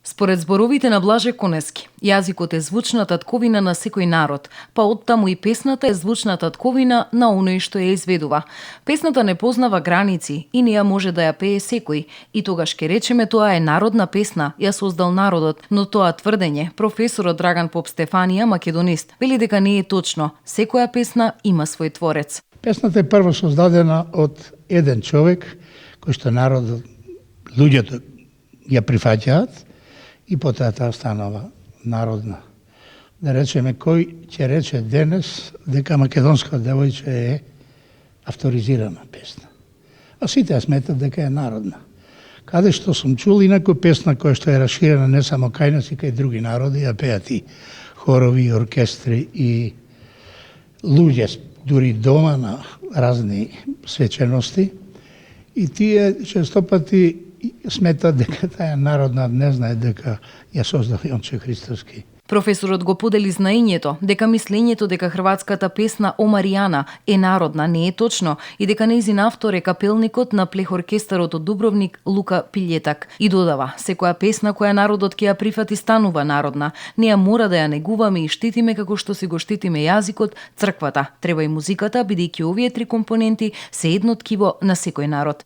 Според зборовите на Блаже Конески, јазикот е звучна татковина на секој народ, па оттаму и песната е звучна татковина на оној што ја изведува. Песната не познава граници и не ја може да ја пее секој, и тогаш ке речеме тоа е народна песна, ја создал народот, но тоа тврдење професорот Драган Поп Стефанија, македонист, вели дека не е точно. Секоја песна има свој творец. Песната е прво создадена од еден човек кој што народот, луѓето ја прифаќаат, и потоа таа станала народна. Да речеме, кој ќе рече денес дека македонска девојче е авторизирана песна. А сите ја сметат дека е народна. Каде што сум чул инаку песна која што е расширена не само кај нас и кај други народи, ја пеат и хорови, и оркестри и луѓе, дури дома на разни свечености. И тие честопати сметат дека таа е народна, не знае дека ја создал Јонче Христоски. Професорот го подели знаењето дека мислењето дека хрватската песна О Маријана е народна не е точно и дека нејзин автор е капелникот на плехоркестарот од Дубровник Лука Пилјетак. И додава, секоја песна која народот ќе ја прифати станува народна. Не ја мора да ја негуваме и штитиме како што си го штитиме јазикот, црквата. Треба и музиката, бидејќи овие три компоненти се едно ткиво на секој народ.